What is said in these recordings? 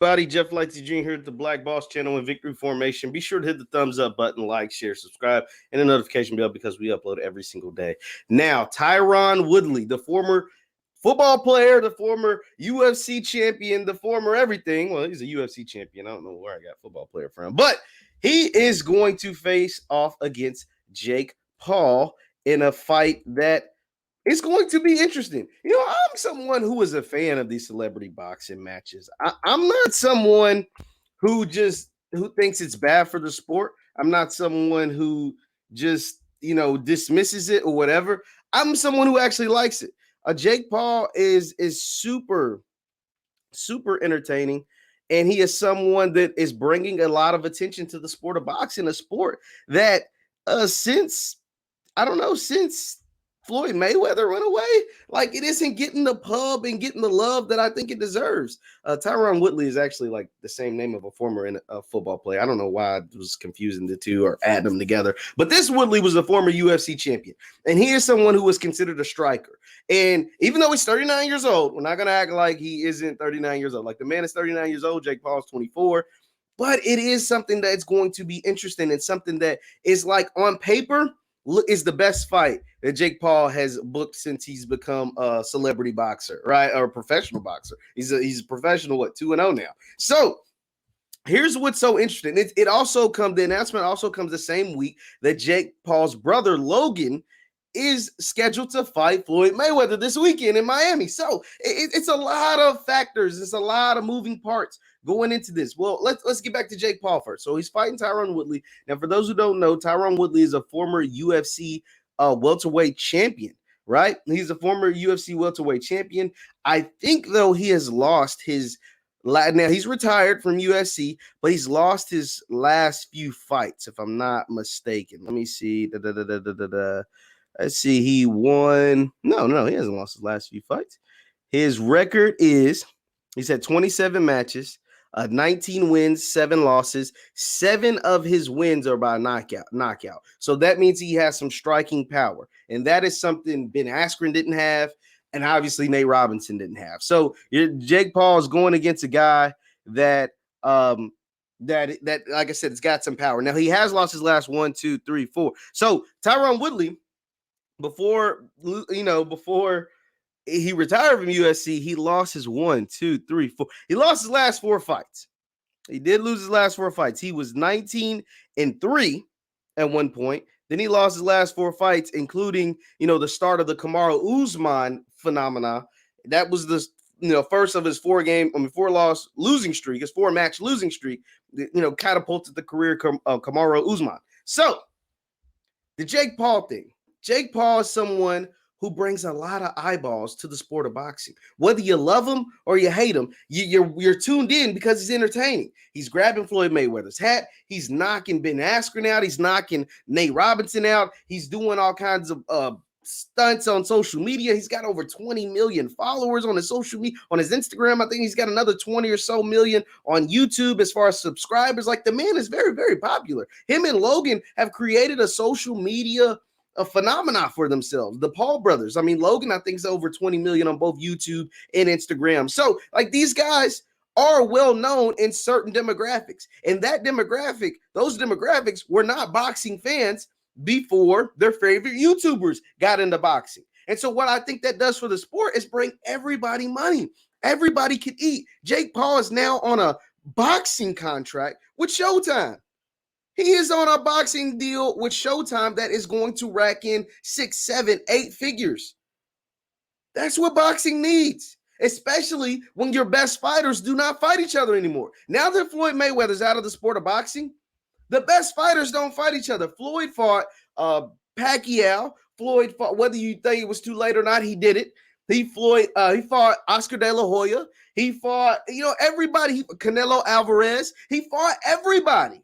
Buddy, Jeff Lightsy Jr. here at the Black Boss channel in Victory Formation. Be sure to hit the thumbs up button, like, share, subscribe, and the notification bell because we upload every single day. Now, Tyron Woodley, the former football player, the former UFC champion, the former everything. Well, he's a UFC champion. I don't know where I got football player from, but he is going to face off against Jake Paul in a fight that it's going to be interesting. You know, I'm someone who is a fan of these celebrity boxing matches. I'm not someone who thinks it's bad for the sport. I'm not someone who just, dismisses it or whatever. I'm someone who actually likes it. Jake Paul is super, super entertaining. And he is someone that is bringing a lot of attention to the sport of boxing, a sport that since Floyd Mayweather went away, like it isn't getting the pub and getting the love that I think it deserves. Tyron Woodley is actually like the same name of a former football player. I don't know why I was confusing the two or adding them together, but this Woodley was a former UFC champion, and he is someone who was considered a striker. And even though he's 39 years old, we're not going to act like he isn't 39 years old. Like the man is 39 years old, Jake Paul's 24, but it is something that's going to be interesting and something that is like on paper is the best fight that Jake Paul has booked since he's become a celebrity boxer, right? Or a professional boxer. He's a professional, 2-0 now. So here's what's so interesting. The announcement also comes the same week that Jake Paul's brother, Logan, is scheduled to fight Floyd Mayweather this weekend in Miami. So it's a lot of factors. It's a lot of moving parts going into this. Well, let's get back to Jake Paul first. So he's fighting Tyron Woodley. Now, for those who don't know, Tyron Woodley is a former UFC welterweight champion, right? He's a former UFC welterweight champion. I think, though, he has lost his now he's retired from UFC, but he's lost his last few fights, if I'm not mistaken. Let me see. Let's see. He won. No, he hasn't lost his last few fights. His record is he's had 27 matches, 19 wins, 7 losses. 7 of his wins are by knockout. So that means he has some striking power. And that is something Ben Askren didn't have, and obviously Nate Robinson didn't have. So Jake Paul is going against a guy that like I said, it's got some power. Now, he has lost his last 1, 2, 3, 4. So Tyron Woodley, before he retired from UFC, he lost his 1, 2, 3, 4. He lost his last 4 fights. He did lose his last 4 fights. He was 19-3 at one point. Then he lost his last 4 fights, including, the start of the Kamaru Usman phenomena. That was the, first of his 4-match losing streak, catapulted the career of Kamaru Usman. So the Jake Paul thing. Jake Paul is someone who brings a lot of eyeballs to the sport of boxing. Whether you love him or you hate him, you're tuned in because he's entertaining. He's grabbing Floyd Mayweather's hat. He's knocking Ben Askren out. He's knocking Nate Robinson out. He's doing all kinds of stunts on social media. He's got over 20 million followers on his social media, on his Instagram. I think he's got another 20 or so million on YouTube as far as subscribers. Like, the man is very, very popular. Him and Logan have created a social media phenomena for themselves. The Paul brothers. I mean, Logan, I think, is over 20 million on both YouTube and Instagram. So, like, these guys are well known in certain demographics. And those demographics were not boxing fans before their favorite YouTubers got into boxing. And so what I think that does for the sport is bring everybody money. Everybody can eat. Jake Paul is now on a boxing contract with Showtime. He is on a boxing deal with Showtime that is going to rack in 6, 7, 8 figures. That's what boxing needs, especially when your best fighters do not fight each other anymore. Now that Floyd Mayweather's out of the sport of boxing, the best fighters don't fight each other. Floyd fought Pacquiao. Floyd fought, whether you think it was too late or not, he did it. He fought Oscar De La Hoya. He fought, everybody. Canelo Alvarez. He fought everybody.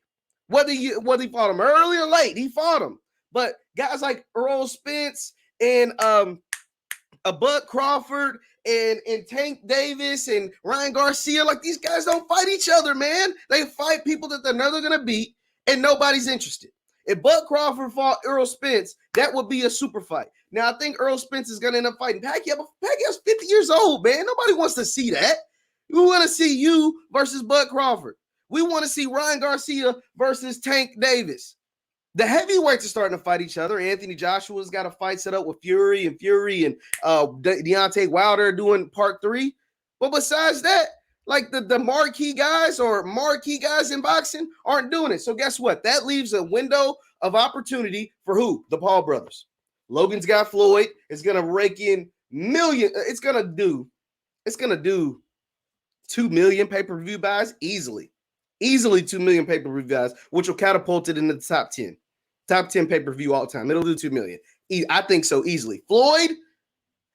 Whether he fought him early or late, he fought him. But guys like Earl Spence and Bud Crawford and Tank Davis and Ryan Garcia, like, these guys don't fight each other, man. They fight people that they're never going to beat, and nobody's interested. If Bud Crawford fought Earl Spence, that would be a super fight. Now, I think Earl Spence is going to end up fighting Pacquiao, but Pacquiao's 50 years old, man. Nobody wants to see that. We want to see you versus Bud Crawford. We want to see Ryan Garcia versus Tank Davis. The heavyweights are starting to fight each other. Anthony Joshua's got a fight set up with Fury and Deontay Wilder doing part 3. But besides that, like the marquee guys in boxing aren't doing it. So guess what? That leaves a window of opportunity for who? The Paul brothers. Logan's got Floyd. It's gonna rake in million. It's gonna do 2 million pay-per-view buys easily. Easily 2 million pay-per-view buys, which will catapult it into the top 10. Top 10 pay-per-view all time. It'll do 2 million. I think so easily. Floyd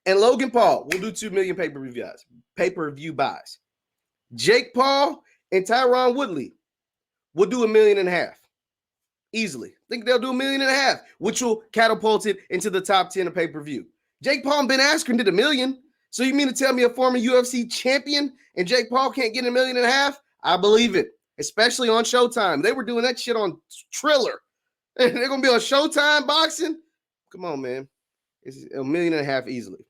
and Logan Paul will do 2 million pay-per-view buys. Jake Paul and Tyron Woodley will do 1.5 million. Easily. I think they'll do 1.5 million, which will catapult it into the top 10 of pay-per-view. Jake Paul and Ben Askren did 1 million. So you mean to tell me a former UFC champion and Jake Paul can't get 1.5 million? I believe it, especially on Showtime. They were doing that shit on Triller. They're going to be on Showtime boxing? Come on, man. It's 1.5 million easily.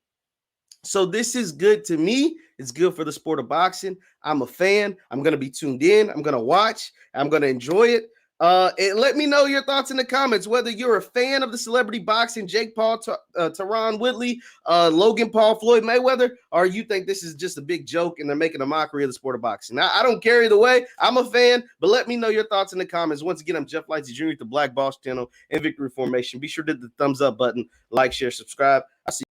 So this is good to me. It's good for the sport of boxing. I'm a fan. I'm going to be tuned in. I'm going to watch. I'm going to enjoy it. And let me know your thoughts in the comments, whether you're a fan of the celebrity boxing, Jake Paul, Tyron Woodley, Logan Paul, Floyd Mayweather, or you think this is just a big joke and they're making a mockery of the sport of boxing. Now, I don't care either way. I'm a fan, but let me know your thoughts in the comments. Once again, I'm Jeff Lightsy Jr. at the Black Boss channel and Victory Formation. Be sure to hit the thumbs up button, like, share, subscribe. I'll see you.